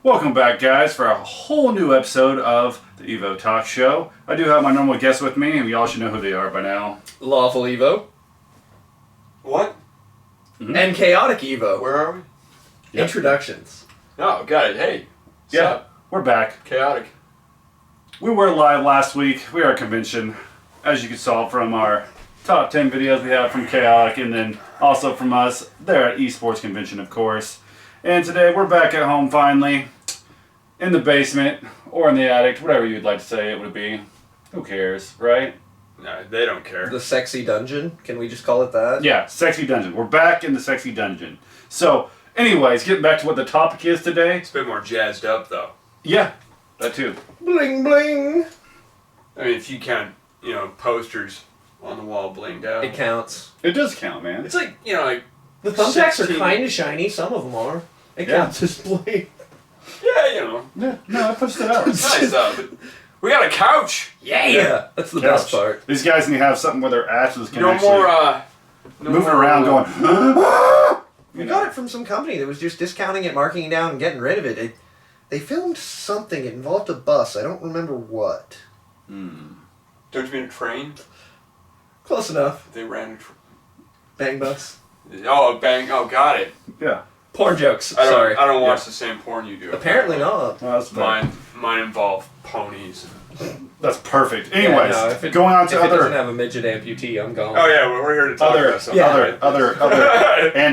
Welcome back, guys, for a whole new episode of the Evo Talkshow. I do have my normal guests with me, and you all should know who they are by now. Lawful Evo. What? Mm-hmm. And Chaotic Evo. Where are we? Yep. Introductions. Oh, got it. Hey. What's up? We're back. Chaotic. We were live last week. We are at convention, as you can saw from our top 10 videos we have from Chaotic, and then also from us there at Esports Convention, of course. And today we're back at home finally, in the basement, or in the attic, whatever you'd like to say it would be. Who cares, right? No, they don't care. The sexy dungeon. Can we just call it that? Yeah, sexy dungeon. We're back in the sexy dungeon. So, anyways, getting back to what the topic is today. It's a bit more jazzed up, though. Yeah, that too. Bling bling. I mean, if you count, posters on the wall blinged out. It counts. It does count, man. It's like, like... The thumbtacks 16. are kind of shiny. Some of them are. It Yeah. counts as bling. Yeah, Yeah, no, I pushed it out. It's nice, though. But we got a couch! Yeah. That's the best part. These guys need to have something where their asses can No actually more, moving around going, We got it from some company that was just discounting it, marking it down, and getting rid of it. They filmed something. It involved a bus. I don't remember what. Don't you mean a train? Close enough. They ran Bang bus. Oh, bang. Oh, got it. Yeah. Porn jokes. Sorry. I don't watch Yeah. the same porn you do. Apparently not. Well, that's fine. Mine involve ponies. That's perfect. Anyways, Yeah, no, if it, going on to if it doesn't other have a midget amputee, I'm gone. Oh, yeah, we're here to talk about something.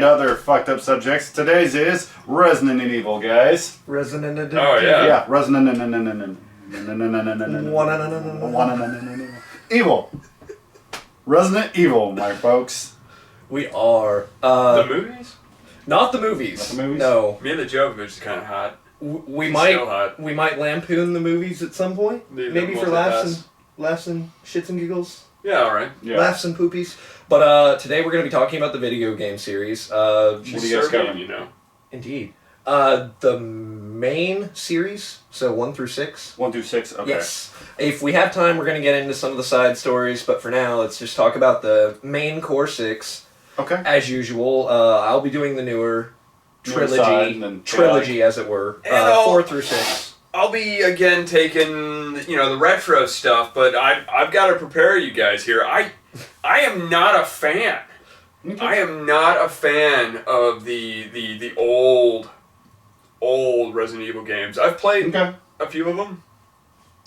other fucked up subjects. Today's is Resident Evil, guys. Resident Evil. Oh, yeah. Yeah, Resident Evil. Resident Evil, my folks. We are. The movies? Not the movies. Not the movies? No. Mila Jovovich is kind of hot. We She's might still hot. we might lampoon the movies at some point. Maybe for laughs and shits and giggles. Yeah, all right. Yeah. Laughs and poopies. But today we're going to be talking about the video game series. What She's do you guys Serbian, got? Indeed. The main series, so 1 through 6. 1 through 6. Okay. Yes. If we have time, we're going to get into some of the side stories, but for now, let's just talk about the main core 6. Okay. As usual, I'll be doing the newer trilogy, as it were. 4 through 6. I'll be again taking the retro stuff, but I've got to prepare you guys here. I am not a fan. Okay. I am not a fan of the old Resident Evil games. I've played Okay. a few of them.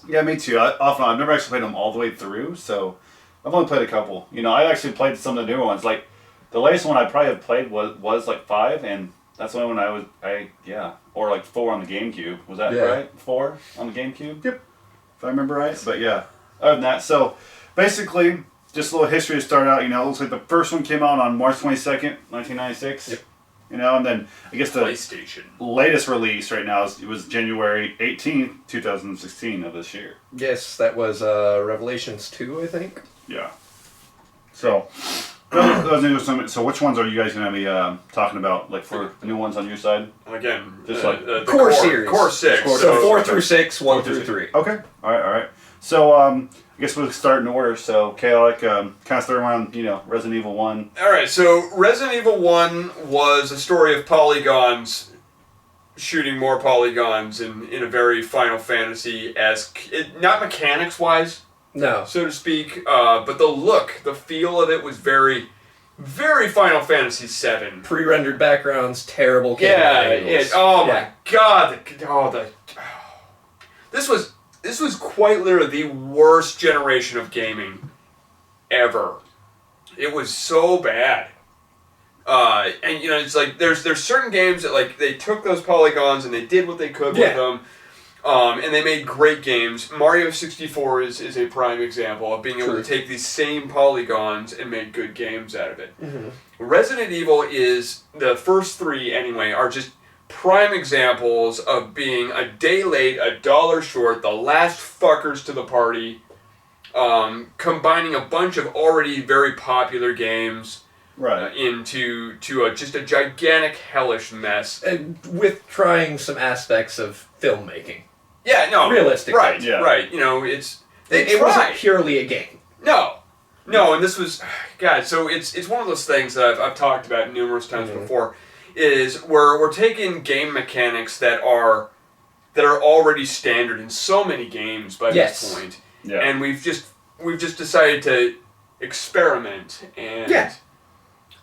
Yeah, me too. I've never actually played them all the way through, so I've only played a couple. I actually played some of the newer ones. Like, the latest one I probably have played was like 5, and that's the only one or like 4 on the GameCube. Was that right? 4 on the GameCube? Yep. If I remember right. But yeah, other than that, so basically, just a little history to start out. It looks like the first one came out on March 22nd, 1996. Yep. And then I guess the PlayStation latest release right now was January 18th, 2016 of this year. Yes, that was Revelations 2, I think. Yeah. So, so which ones are you guys going to be talking about, like, for the new ones on your side? again. Just the core series. Core 6. So 4 through 6, 1 through 3. Okay. All right. So, I guess we'll start in order. So, Chaotic, kind of start around, Resident Evil 1. All right. So Resident Evil 1 was a story of polygons shooting more polygons in a very Final Fantasy-esque, not mechanics-wise, No. so to speak, but the feel of it was very, very Final Fantasy VII. Pre-rendered backgrounds, terrible camera angles. My God, this was quite literally the worst generation of gaming ever. It was so bad. And it's like there's certain games that like they took those polygons and they did what they could with them. And they made great games. Mario 64 is a prime example of being able to take these same polygons and make good games out of it. Mm-hmm. Resident Evil is, the first 3 anyway, are just prime examples of being a day late, $1 short, the last fuckers to the party, combining a bunch of already very popular games into just a gigantic hellish mess. And with trying some aspects of filmmaking. Yeah, no. Realistically. Right, yeah. right. It wasn't purely a game. No, and this was, God, so it's one of those things that I've talked about numerous times before, is we're taking game mechanics that are that are already standard in so many games by this point. Yeah. And we've just decided to experiment and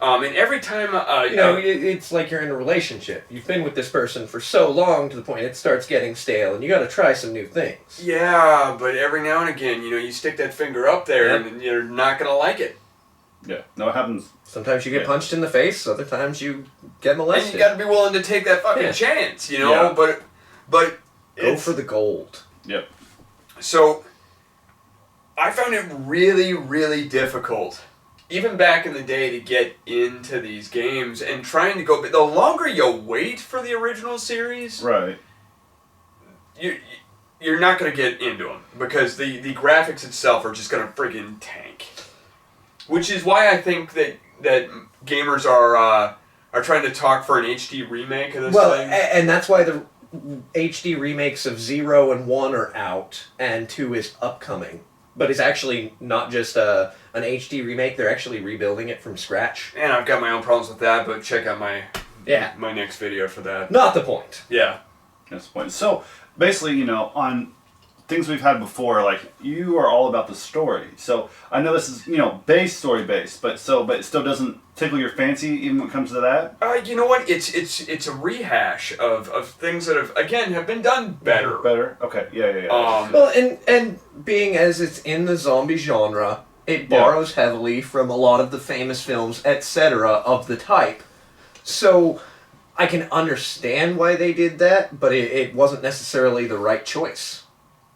and every time it's like you're in a relationship. You've been with this person for so long to the point it starts getting stale, and you got to try some new things. Yeah, but every now and again, you stick that finger up there, and you're not gonna like it. Yeah, no, it happens. Sometimes you get punched in the face. Other times you get molested. And you got to be willing to take that fucking chance, Yeah. But go for the gold. Yep. So I found it really, really difficult, even back in the day, to get into these games and trying to go. But the longer you wait for the original series, right, you're not going to get into them because the graphics itself are just going to friggin' tank. Which is why I think that gamers are trying to talk for an HD remake of this thing. And that's why the HD remakes of 0 and 1 are out, and 2 is upcoming. But it's actually not just an HD remake, they're actually rebuilding it from scratch. And I've got my own problems with that, but check out my next video for that. Not the point. Yeah. That's the point. So, basically, on things we've had before, like, you are all about the story. So, I know this is, story-based, but it still doesn't tickle your fancy even when it comes to that? You know what? It's a rehash of things that have been done better. Better? Okay, yeah. Well, and being as it's in the zombie genre, it borrows heavily from a lot of the famous films, etc., of the type. So, I can understand why they did that, but it wasn't necessarily the right choice.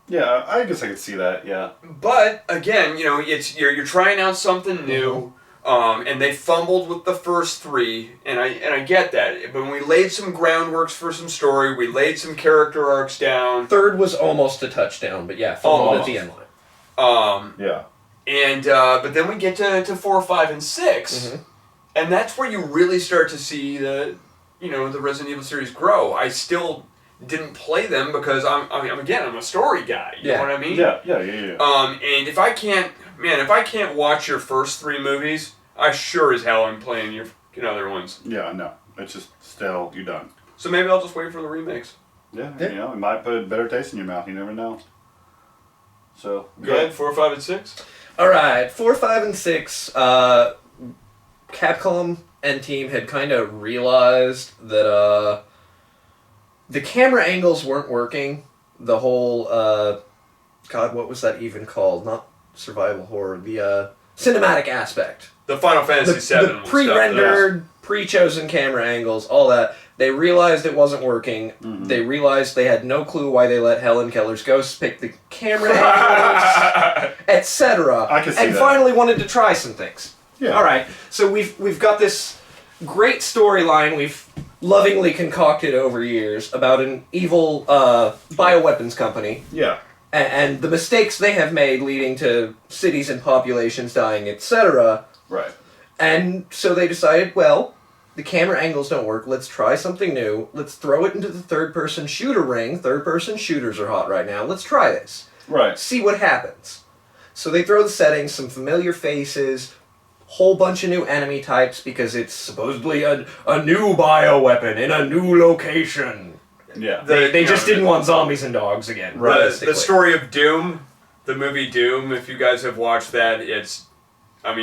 Yeah, I guess I could see that, yeah. But, again, it's you're trying out something new, and they fumbled with the first 3, and I get that. But when we laid some groundworks for some story, we laid some character arcs down. 3rd was almost a touchdown, but fumbled at the end line. Yeah. And, but then we get to 4, 5, and 6, and that's where you really start to see the Resident Evil series grow. I still didn't play them because I'm a story guy. You know what I mean? Yeah. And if I can't watch your first 3 movies, I sure as hell am playing your other ones. Yeah, no. It's just still, you're done. So maybe I'll just wait for the remakes. Yeah, it might put a better taste in your mouth. You never know. So, go ahead, 4, 5, and 6. All right, 4, 5, and 6. Capcom and team had kind of realized that the camera angles weren't working. The whole God, what was that even called? Not survival horror. The cinematic aspect. The Final Fantasy VII. The pre-rendered, pre-chosen camera angles, all that. They realized it wasn't working. Mm-hmm. They realized they had no clue why they let Helen Keller's ghosts pick the camera angles, etc. I can see and that. Finally wanted to try some things. Yeah. All right. So we've got this great storyline we've lovingly concocted over years about an evil bioweapons company. Yeah. And the mistakes they have made leading to cities and populations dying, etc. Right. And so they decided, well, the camera angles don't work. Let's try something new. Let's throw it into the third-person shooter ring. Third-person shooters are hot right now. Let's try this. Right. See what happens. So they throw the settings, some familiar faces, whole bunch of new enemy types because it's supposedly a new bioweapon in a new location. Yeah. They just didn't want zombies and dogs again. Right. The story of Doom, the movie Doom, if you guys have watched that,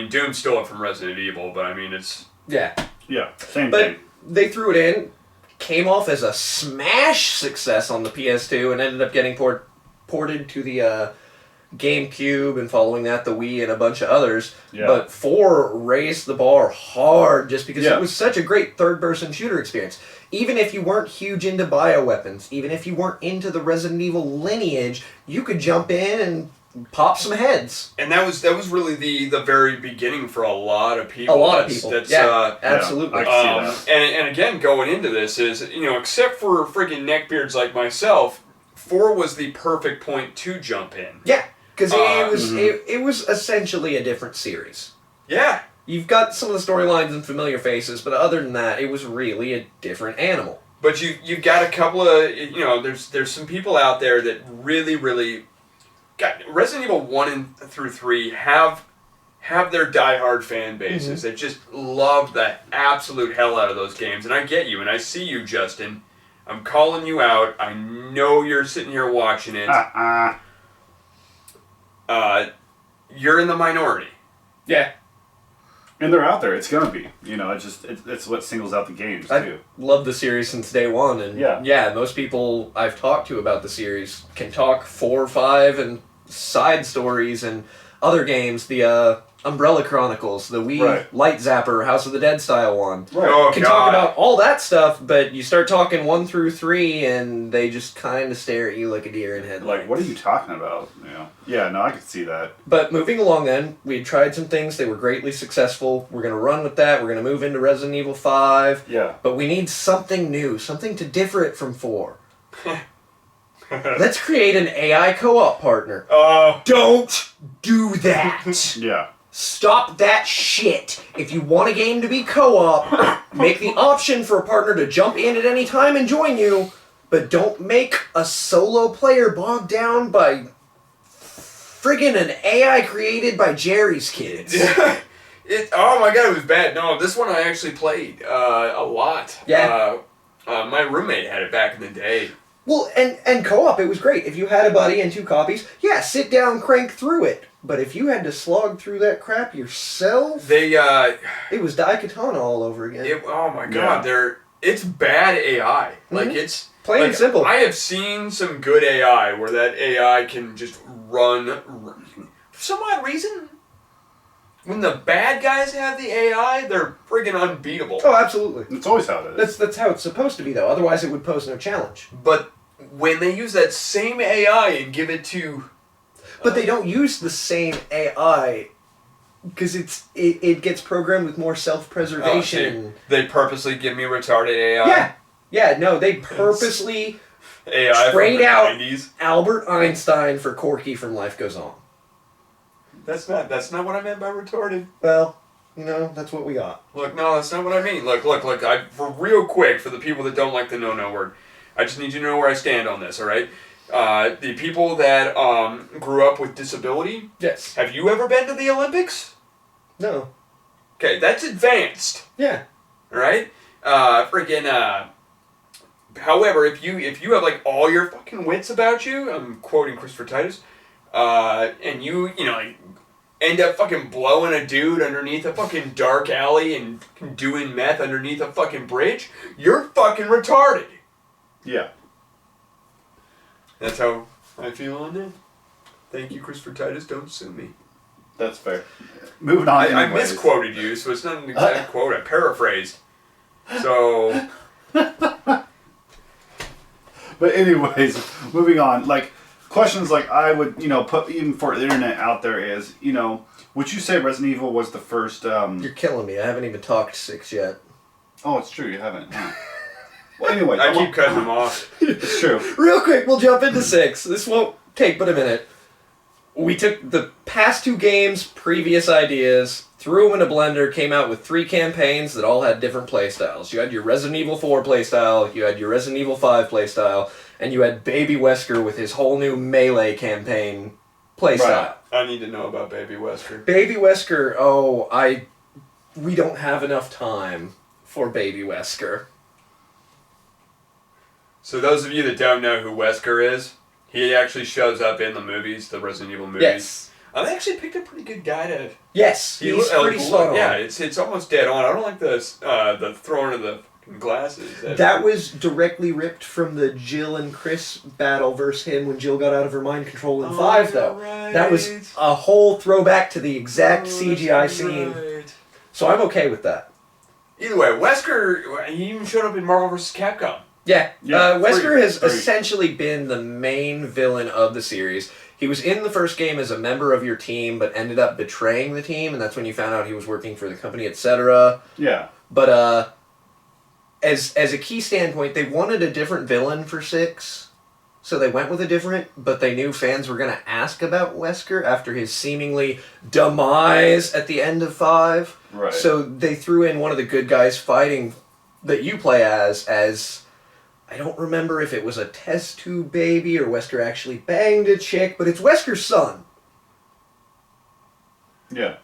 Doom stole it from Resident Evil, but it's... Yeah. Yeah, same but thing. They threw it in, came off as a smash success on the PS2, and ended up getting ported to the GameCube, and following that the Wii and a bunch of others. Yeah. But 4 raised the bar hard just because it was such a great third-person shooter experience. Even if you weren't huge into bioweapons, even if you weren't into the Resident Evil lineage, you could jump in and pop some heads. And that was really the very beginning for a lot of people. A lot of people. Absolutely. I can see that. And again, going into this is, except for freaking neckbeards like myself, 4 was the perfect point to jump in. Yeah, because it was essentially a different series. Yeah. You've got some of the storylines and familiar faces, but other than that, it was really a different animal. But you've got a couple of, there's some people out there that really, really... Resident Evil 1 through 3 have their diehard fan bases that just love the absolute hell out of those games. And I get you, and I see you, Justin. I'm calling you out. I know you're sitting here watching it. You're in the minority. Yeah. And they're out there. It's gonna be. You know, it's what singles out the games too. I love the series since day one, and yeah, most people I've talked to about the series can talk 4 or 5 and side stories and other games. The Umbrella Chronicles, the Wii Light Zapper, House of the Dead style one. Right. Oh, can talk about all that stuff, but you start talking 1 through 3, and they just kind of stare at you like a deer in headlights. Like, what are you talking about? You know? Yeah, no, I could see that. But moving along then, we tried some things. They were greatly successful. We're going to run with that. We're going to move into Resident Evil 5. Yeah. But we need something new, something to differ it from 4. Let's create an AI co-op partner. Don't do that. Yeah. Stop that shit. If you want a game to be co-op, make the option for a partner to jump in at any time and join you, but don't make a solo player bogged down by friggin' an AI created by Jerry's kids. Oh my god, it was bad. No, this one I actually played a lot. Yeah. My roommate had it back in the day. Well, and co-op, it was great. If you had a buddy and 2 copies, yeah, sit down, crank through it. But if you had to slog through that crap yourself, it was Daikatana all over again. Oh my god, it's bad AI. Like it's plain and simple. I have seen some good AI where that AI can just run for some odd reason. When the bad guys have the AI, they're friggin' unbeatable. Oh, absolutely. It's always how it is. That's how it's supposed to be, though. Otherwise, it would pose no challenge. But when they use that same AI and give it to... But they don't use the same AI because it gets programmed with more self-preservation. They purposely give me retarded AI? Yeah, no, they purposely AI trade out 90s. Albert Einstein for Corky from Life Goes On. That's not what I meant by retarded. Well, that's what we got. Look, no, that's not what I mean. Look, for real quick, for the people that don't like the no word, I just need you to know where I stand on this, alright? The people that grew up with disability. Yes. Have you ever been to the Olympics? No. Okay, that's advanced. Yeah. Alright? However, if you have like all your fucking wits about you, I'm quoting Christopher Titus, and you like end up fucking blowing a dude underneath a fucking dark alley and doing meth underneath a fucking bridge, you're fucking retarded. Yeah. That's how I feel on that. Thank you, Christopher Titus. Don't sue me. That's fair. Moving on. I misquoted you, so it's not an exact quote. I paraphrased. So. But anyways, moving on. Like questions like I would put even for the internet out there is would you say Resident Evil was the first? You're killing me. I haven't even talked 6 yet. Oh, it's true. You haven't. Well, anyway, I keep cutting them off. It's true. Real quick, we'll jump into 6. This won't take but a minute. We took the past 2 games' previous ideas, threw them in a blender, came out with 3 campaigns that all had different playstyles. You had your Resident Evil 4 playstyle, you had your Resident Evil 5 playstyle, and you had Baby Wesker with his whole new Melee campaign playstyle. Right. I need to know about Baby Wesker. Baby Wesker, we don't have enough time for Baby Wesker. So those of you that don't know who Wesker is, he actually shows up in the movies, the Resident Evil movies. Yes. I actually picked a pretty good guy to... Yes, he's pretty spot on. Yeah, it's almost dead on. I don't like the throwing of the glasses. That was directly ripped from the Jill and Chris battle versus him when Jill got out of her mind control in 5, though. Right. That was a whole throwback to the exact CGI scene. Right. So I'm okay with that. Either way, Wesker, he even showed up in Marvel vs. Capcom. Yeah, Wesker has 3. essentially been the main villain of the series. He was in the first game as a member of your team, but ended up betraying the team, and that's when you found out he was working for the company, etc. Yeah. But as a key standpoint, they wanted a different villain for 6, so they went with a different, but they knew fans were going to ask about Wesker after his seemingly demise at the end of 5. Right. So they threw in one of the good guys fighting that you play as I don't remember if it was a test tube baby or Wesker actually banged a chick, but it's Wesker's son. Yeah.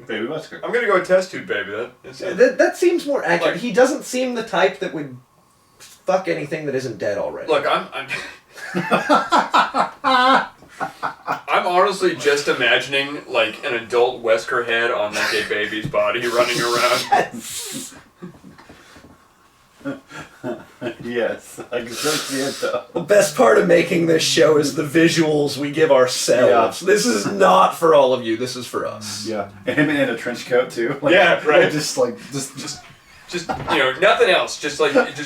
Baby Wesker. I'm going to go with Test Tube Baby. That seems more accurate. Like, he doesn't seem the type that would fuck anything that isn't dead already. Look, I'm honestly just imagining like an adult Wesker head on like a baby's body running around. Yes. Yes, I can still see it though. The best part of making this show is the visuals we give ourselves. Yeah. This is not for all of you. This is for us. Yeah, and him in a trench coat too. Like, Yeah, right. Just Nothing else. Just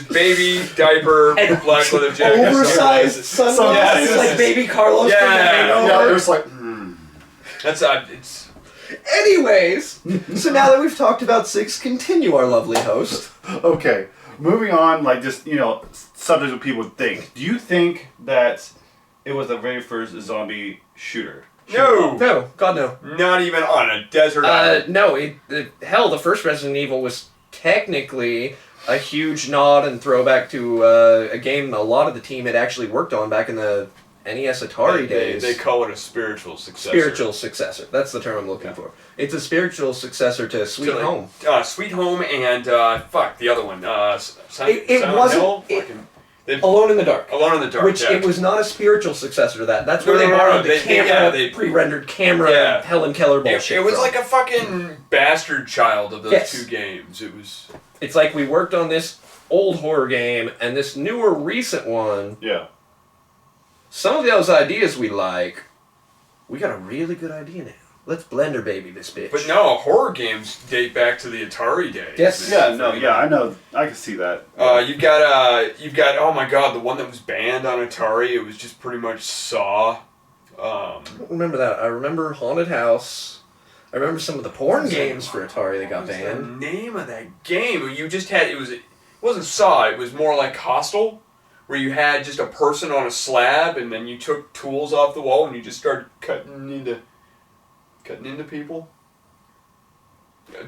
baby diaper, And black leather jacket, oversized sunglasses Yeah, like Baby Carlos Yeah, from The yeah, Hangover. it was like. That's it's. Anyways, so now that we've talked about 6, continue, our lovely host. Okay, moving on. Like just subjects that people would think. Do you think that it was the very first zombie shooter? No. No, God no. Not even on a desert island. No, hell, the first Resident Evil was technically a huge nod and throwback to a game a lot of the team had actually worked on back in the NES Atari days. They call it a spiritual successor. Spiritual successor. That's the term I'm looking for. It's a spiritual successor to Sweet Home. Sweet Home and the other one. It wasn't. Alone in the Dark. Alone in the Dark. Which yeah. it was not a spiritual successor to that. That's where No, they no, borrowed no, the camera, they pre-rendered camera, Yeah. Helen Keller bullshit. It was from. like a fucking bastard child of those Yes. two games. It was. It's like we worked on this old horror game and this newer recent one. Yeah. Some of those ideas we like, we got a really good idea now. Let's blender baby this bitch. But no, horror games date back to the Atari days. Yes. Yeah. No. Yeah. I know. I can see that. You've got oh my god, the one that was banned on Atari. It was just pretty much Saw. I don't remember that. I remember Haunted House. I remember some of the porn games for Atari that got What was banned. the name of that game? You just had it wasn't Saw. It was more like Hostel, where you had just a person on a slab, and then you took tools off the wall and you just started cutting into people.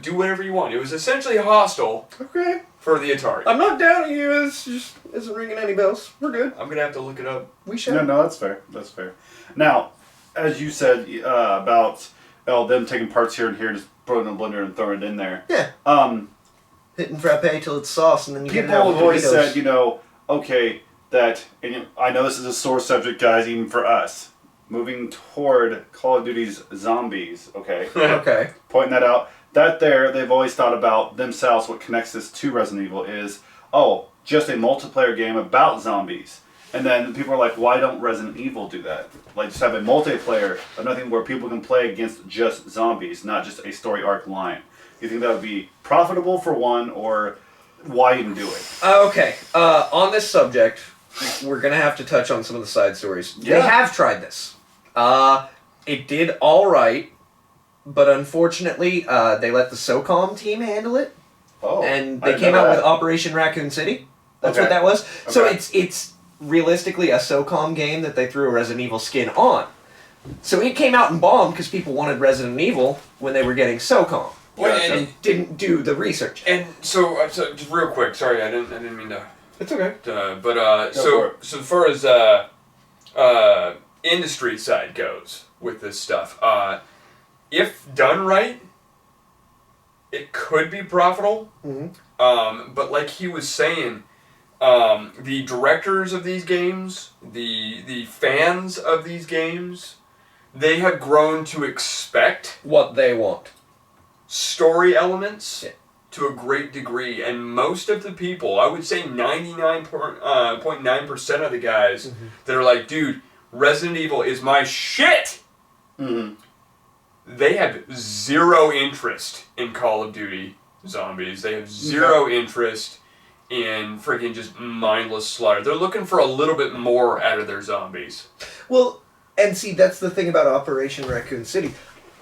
Do whatever you want. It was essentially Hostel Okay. for the Atari. I'm not doubting you. It's just isn't ringing any bells. We're good. I'm gonna have to look it up. We should. No, that's fair. That's fair. Now, as you said about them taking parts here and here, just throwing it in a blender and throwing it in there. Yeah. Hitting frappe till it's sauce, and then you get it People out have with always Doritos. said, okay, that, and I know this is a sore subject, guys, even for us. Moving toward Call of Duty's zombies, okay? Okay. Pointing that out. That there, they've always thought about themselves, what connects this to Resident Evil is, just a multiplayer game about zombies. And then people are like, why don't Resident Evil do that? Like, just have a multiplayer of nothing where people can play against just zombies, not just a story arc line. Do you think that would be profitable for one, or why even do it? Okay. On this subject, we're gonna have to touch on some of the side stories. Yeah. They have tried this. It did all right, but unfortunately, they let the SOCOM team handle it, Oh, and I they didn't came know out that. with Operation Raccoon City. That's Okay. what that was. So Okay. it's realistically a SOCOM game that they threw a Resident Evil skin on. So it came out and bombed because people wanted Resident Evil when they were getting SOCOM. Well, Yeah, And didn't do the research. And so just real quick, sorry, I didn't mean to. It's okay. But for it. so far as industry side goes with this stuff, if done right, it could be profitable. Mm-hmm. But like he was saying, the directors of these games, the fans of these games, they have grown to expect What they want. story elements Yeah. to a great degree, and most of the people, I would say 99.9% of the guys that are like, dude, Resident Evil is my shit, Mm-hmm. they have zero interest in Call of Duty Zombies. They have zero interest in freaking just mindless slaughter. They're looking for a little bit more out of their zombies. Well, and see, that's the thing about Operation Raccoon City.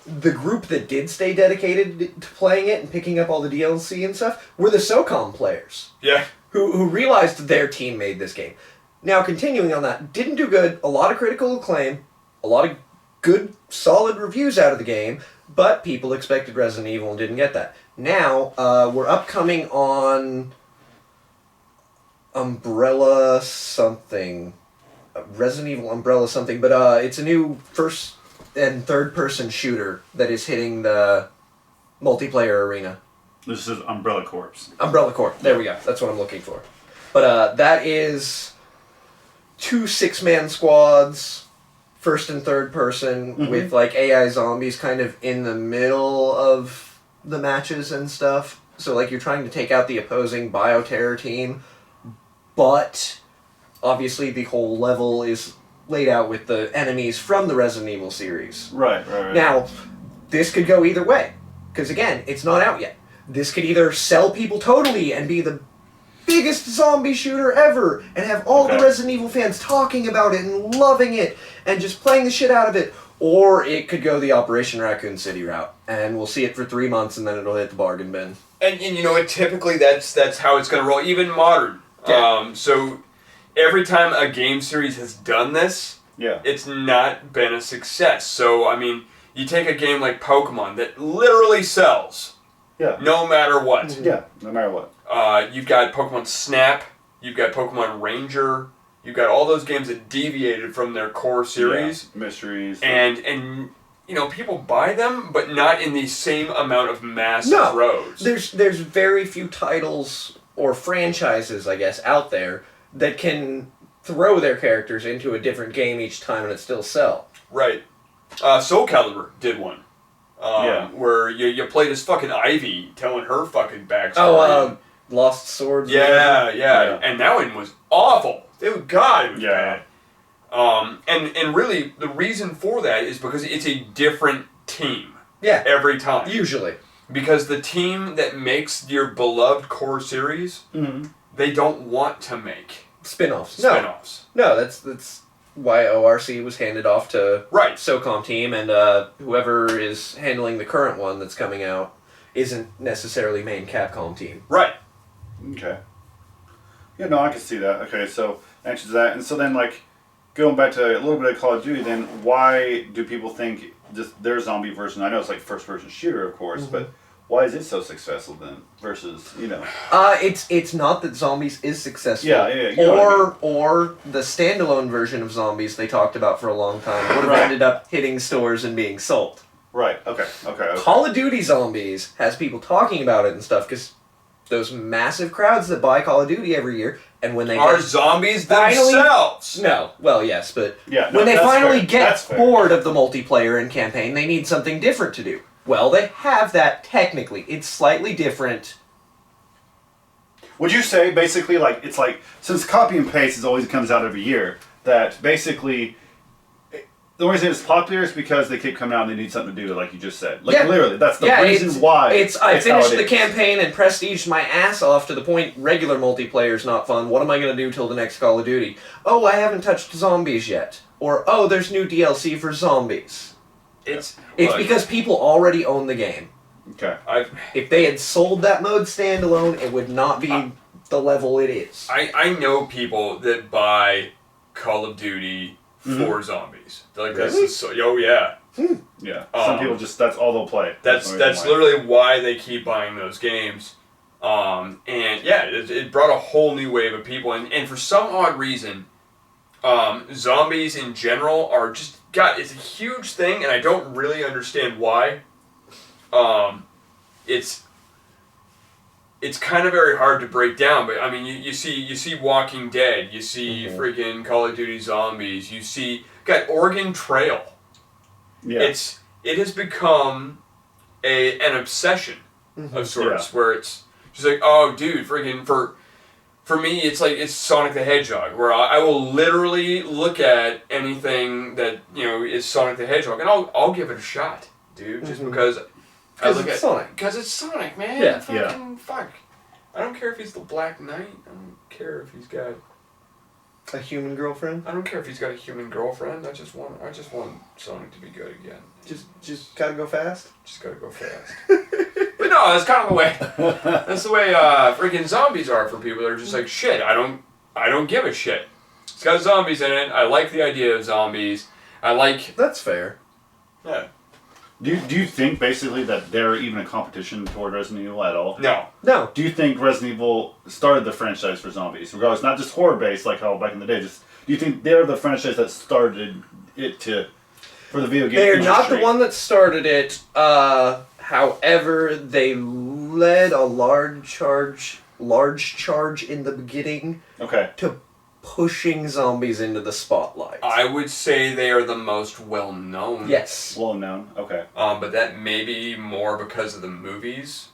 The group that did stay dedicated to playing it and picking up all the DLC and stuff were the SOCOM players Yeah. who realized their team made this game. Now, continuing on that, didn't do good, a lot of critical acclaim, a lot of good, solid reviews out of the game, but people expected Resident Evil and didn't get that. Now, we're upcoming on Umbrella something. Resident Evil Umbrella something, but it's a new first and third person shooter that is hitting the multiplayer arena. This is Umbrella Corps. Umbrella Corps. There we go. That's what I'm looking for. But that is 2 6-man squads, first and third person, with like AI zombies kind of in the middle of the matches and stuff. So like you're trying to take out the opposing bioterror team, but obviously the whole level is laid out with the enemies from the Resident Evil series. Right. Now, this could go either way, because again, it's not out yet. This could either sell people totally and be the biggest zombie shooter ever, and have all the Resident Evil fans talking about it and loving it, and just playing the shit out of it, or it could go the Operation Raccoon City route, and we'll see it for 3 months, and then it'll hit the bargain bin. And you know what? Typically, that's how it's going to roll. Even modern. Yeah. So every time a game series has done this, Yeah. it's not been a success. So I mean, you take a game like Pokemon that literally sells, Yeah. no matter what. Yeah. No matter what. You've got Pokemon Snap. You've got Pokemon Ranger. You've got all those games that deviated from their core series. Yeah. Mysteries. And you know, people buy them, but not in the same amount of mass No, rows. there's very few titles or franchises, I guess, out there that can throw their characters into a different game each time and it still sell. Right. Soul Calibur did one. Where you played as fucking Ivy telling her fucking backstory. Lost Swords. Yeah. And that one was awful. God, it was bad. And really, the reason for that is because it's a different team. Yeah. Every time. Usually. Because the team that makes your beloved core series, they don't want to make Spin-offs. spin-offs. No, that's why ORC was handed off to Right. SOCOM team, and whoever is handling the current one that's coming out isn't necessarily main Capcom team. Right. Okay. Yeah, no, I can see that. Okay, so answers that. And so then, like, going back to a little bit of Call of Duty, then why do people think just their zombie version? I know it's like first-person shooter, of course, but why is it so successful then versus, you know? It's not that Zombies is successful. Yeah, you know what I mean. Or the standalone version of Zombies they talked about for a long time would have Right. ended up hitting stores and being sold. Right. Okay. Call of Duty Zombies has people talking about it and stuff because those massive crowds that buy Call of Duty every year, and when they Are get zombies finally- themselves? no, well, yes, but Yeah, no, when they that's finally fair. get That's fair. bored of the multiplayer and campaign, they need something different to do. Well, they have that technically. It's slightly different. Would you say basically like it's like since copy and paste is always comes out every year that basically the only reason it's popular is because they keep coming out and they need something to do, like you just said. Like literally, that's the reason why. I how finished it the is. campaign and prestiged my ass off to the point regular multiplayer is not fun. What am I going to do till the next Call of Duty? Oh, I haven't touched zombies yet. Or, oh, there's new DLC for zombies. It's because people already own the game. Okay. If they had sold that mode standalone, it would not be the level it is. I know people that buy Call of Duty for zombies. They're like, Really? this is oh yeah. Yeah. Some people just that's all they'll play. That's the reason why. literally why they keep buying those games. And yeah, it brought a whole new wave of people, and for some odd reason, zombies in general are just it's a huge thing, and I don't really understand why. It's kind of very hard to break down, but I mean, you see Walking Dead, you see freaking Call of Duty Zombies, you see Oregon Trail. Yeah. It has become an obsession of sorts, where it's just like, oh dude, freaking for me it's like it's Sonic the Hedgehog, where I will literally look at anything that is Sonic the Hedgehog and I'll give it a shot, dude, just because I look at Sonic. Because it's Sonic, man. Yeah. Fucking fuck. I don't care if he's the Black Knight. I don't care if he's got A human girlfriend? I don't care if he's got a human girlfriend. I just want Sonic to be good again. Just gotta go fast? Just gotta go fast. But no, that's kind of the way. That's the way freaking zombies are for people. They're just like, shit. I don't give a shit. It's got zombies in it. I like the idea of zombies. I like. That's fair. Yeah. Do you think basically that they're even a competition toward Resident Evil at all? No. Do you think Resident Evil started the franchise for zombies, regardless, not just horror based like how back in the day? Just do you think they're the franchise that started it for the video game They're industry? not the one that started it. However, they led a large large charge in the beginning Okay. to pushing zombies into the spotlight. I would say they are the most well known. Yes. Well known. Okay. But that may be more because of the movies.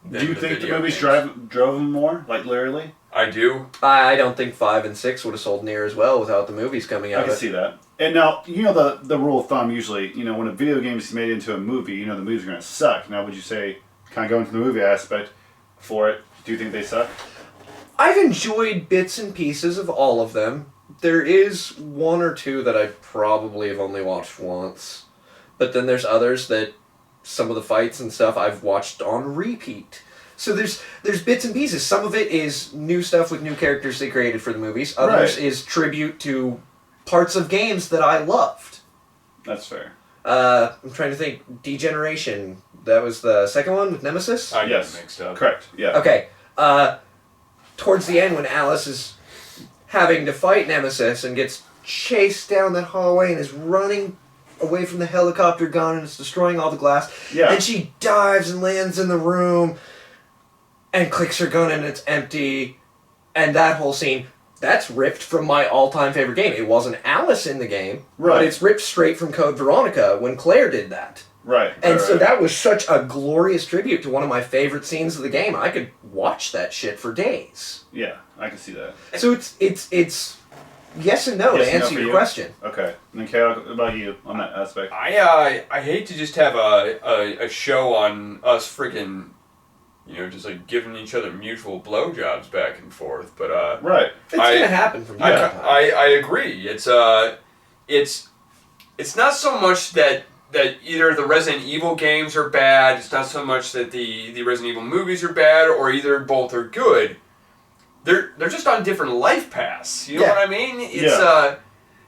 Do you think the video movies games. drove them more? Like, literally? I do. I don't think 5 and 6 would have sold near as well without the movies coming out. I can see that. And now, you know the rule of thumb usually, you know, when a video game is made into a movie, you know the movie's going to suck. Now, would you say, kind of go into the movie aspect for it, do you think they suck? I've enjoyed bits and pieces of all of them. There is one or two that I probably have only watched once. But then there's others that some of the fights and stuff I've watched on repeat. So there's bits and pieces. Some of it is new stuff with new characters they created for the movies. Others is tribute to parts of games that I loved. That's fair. I'm trying to think. Degeneration. That was the second one with Nemesis? I get Yes. it mixed up. Correct. Yeah. Okay. Towards the end when Alice is having to fight Nemesis and gets chased down that hallway and is running away from the helicopter gun and it's destroying all the glass. Yeah. And she dives and lands in the room and clicks her gun and it's empty. And that whole scene, that's ripped from my all-time favorite game. It wasn't Alice in the game, Right. but it's ripped straight from Code Veronica when Claire did that. Right. And so right. that was such a glorious tribute to one of my favorite scenes of the game. I could watch that shit for days. Yeah, I can see that. So it's yes and no Yes to and no answer for your you? question. Okay. And then, Kale, what about you on that aspect? I hate to just have a show on us freaking, you know, just like giving each other mutual blowjobs back and forth, but Right. It's gonna happen from time to time. I agree. It's not so much that either the Resident Evil games are bad. It's not so much that the Resident Evil movies are bad, or either both are good. They're just on different life paths. You know Yeah. what I mean? It's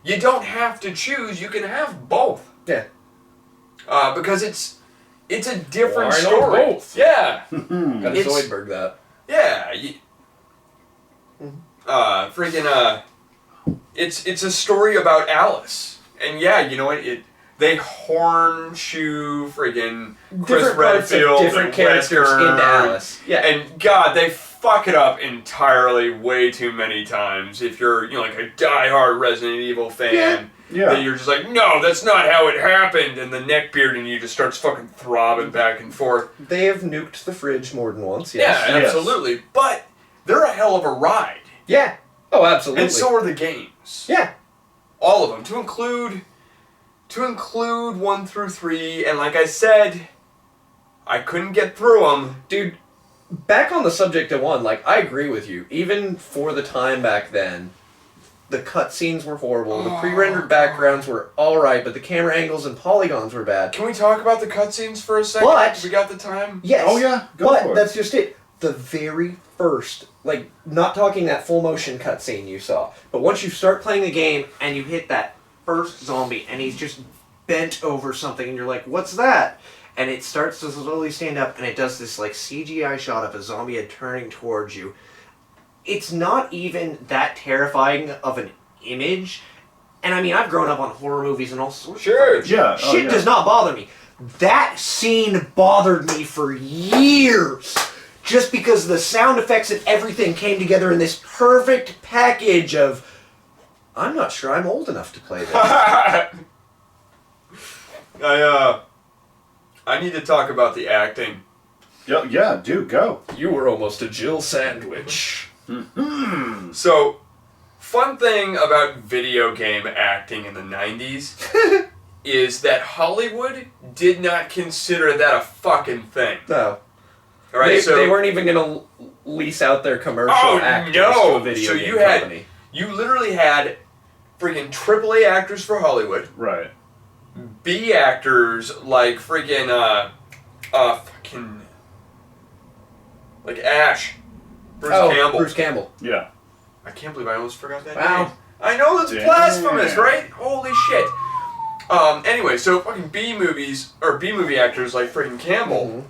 you don't have to choose. You can have both. Yeah. Because it's a different Why not story. both? Yeah. Gotta It's- Zoidberg that. Yeah. It's a story about Alice. And yeah, you know what? They hornshoe friggin' Chris Different parts of Redfield different and characters Wesker. into Alice. Yeah. And God, they fuck it up entirely way too many times. If you're, you know, like a diehard Resident Evil fan, Yeah. that you're just like, no, that's not how it happened, and the neckbeard in you just starts fucking throbbing back and forth. They have nuked the fridge more than once, yes. Yeah, absolutely. But they're a hell of a ride. Yeah. Oh, absolutely. And so are the games. yeah. All of them. To include 1 through 3, and like I said, I couldn't get through them. Dude, back on the subject of 1, like, I agree with you. Even for the time back then, the cutscenes were horrible, the pre-rendered backgrounds were alright, but the camera angles and polygons were bad. Can we talk about the cutscenes for a second? But- We got the time? Yes. Oh, yeah, go but for it. that's just it. The very first, like, not talking that full motion cutscene you saw, but once you start playing the game and you hit that first zombie and he's just bent over something and you're like, what's that? And it starts to slowly stand up and it does this, like, CGI shot of a zombie head turning towards you. It's not even that terrifying of an image. And I mean, I've grown up on horror movies and all sorts Sure. of fucking Yeah. shit. Oh, Shit yeah. does not bother me. That scene bothered me for years. Just because the sound effects and everything came together in this perfect package of, I'm not sure I'm old enough to play this. I need to talk about the acting. Yeah, dude, go. You were almost a Jill sandwich. So, fun thing about video game acting in the 90s is that Hollywood did not consider that a fucking thing. No. All right, They weren't even going to lease out their commercial Oh, actors no. to a video So game you had- company. You literally had freaking AAA actors for Hollywood, Right. B actors like freaking fucking like Ash, Bruce Campbell. Bruce Campbell. Yeah. I can't believe I almost forgot that Wow. name. I know that's Damn. blasphemous, right? Holy shit. Anyway, so fucking B movie actors like freaking Campbell.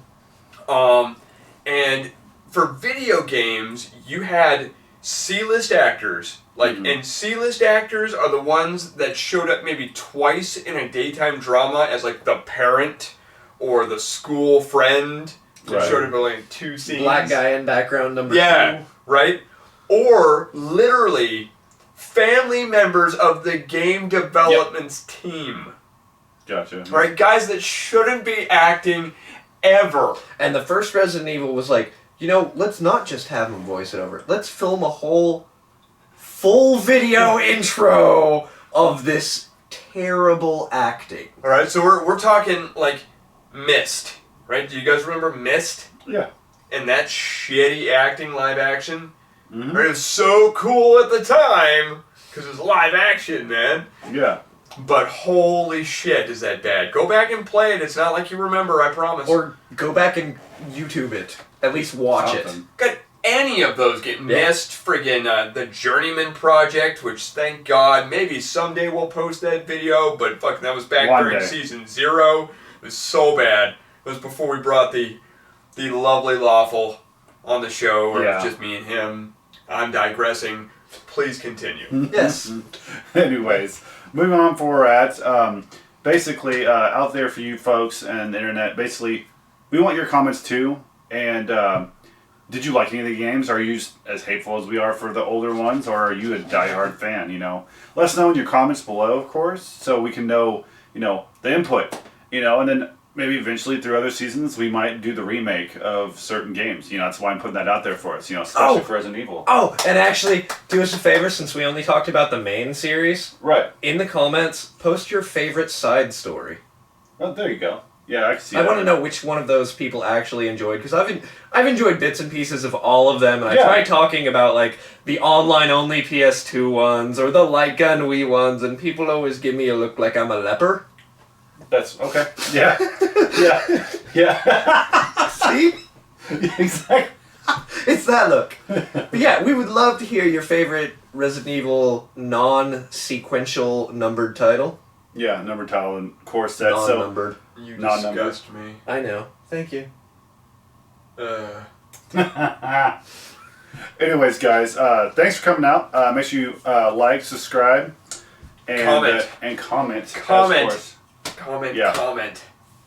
And for video games, you had C-list actors. And C-list actors are the ones that showed up maybe twice in a daytime drama as like the parent or the school friend It showed up only 2 scenes. Black guy in background number 2. Yeah, right? Or literally family members of the game development's team. Gotcha. Right? Guys that shouldn't be acting ever. And the first Resident Evil was like, you know, let's not just have him voice it over. Let's film a whole full video intro of this terrible acting. Alright, so we're talking like Myst. Right? Do you guys remember Myst? Yeah. And that shitty acting live action? Mm-hmm. Right? It was so cool at the time because it was live action, man. Yeah. But holy shit, is that bad. Go back and play it. It's not like you remember, I promise. Or go back and YouTube it. At least watch it. Got any of those get missed. Friggin' the Journeyman Project, which thank God, maybe someday we'll post that video, but fucking that was back during season 0. It was so bad. It was before we brought the lovely Lawful on the show, or it was just me and him. I'm digressing. Please continue. Yes. Anyways, moving on for where we're at. Basically, out there for you folks and the internet, basically, we want your comments too. And did you like any of the games? Are you as hateful as we are for the older ones, or are you a diehard fan? You know, let us know in your comments below, of course, so we can know, you know, the input. You know, and then maybe eventually through other seasons we might do the remake of certain games. You know, that's why I'm putting that out there for us. You know, especially for Resident Evil. Oh, and actually, do us a favor, since we only talked about the main series. Right. In the comments, post your favorite side story. Oh, there you go. Yeah, I can see I that. want to know which one of those people actually enjoyed, because I've enjoyed bits and pieces of all of them, and I tried talking about like the online only PS2 ones or the light gun Wii ones, and people always give me a look like I'm a leper. That's okay. Yeah. Yeah. See? Exactly. It's that look. But yeah, we would love to hear your favorite Resident Evil non-sequential numbered title. Yeah, number title and course set. Non-numbered. You Non-numbered. disgust me. I know. Thank you. Anyways, guys, thanks for coming out. Make sure you like, subscribe, and Comment. And comment. Comment. Of course. Comment.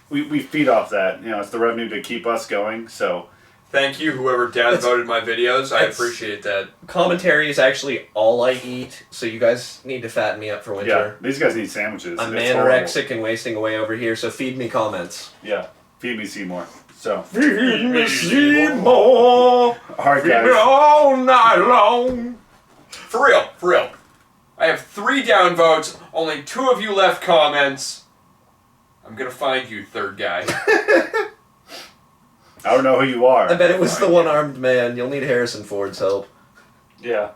We feed off that. You know, it's the revenue to keep us going. So Thank you, whoever downvoted my videos. I appreciate that. Commentary is actually all I eat, so you guys need to fatten me up for winter. yeah, these guys need sandwiches. I'm It's anorexic and wasting away over here, so feed me comments. Yeah, feed me Seymour. So Feed me Seymour! all right, Feed me guys. all night long! For real. I have 3 downvotes, only 2 of you left comments. I'm gonna find you, third guy. I don't know who you are. I bet it was the one-armed man. You'll need Harrison Ford's help. Yeah.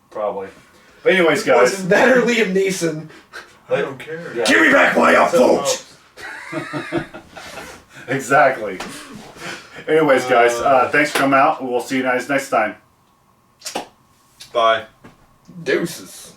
Probably. But anyways, guys. Wasn't that or Liam Neeson? I don't care. Yeah. Give me back my upvote! Exactly. Anyways, guys, thanks for coming out. We'll see you guys next time. Bye. Deuces.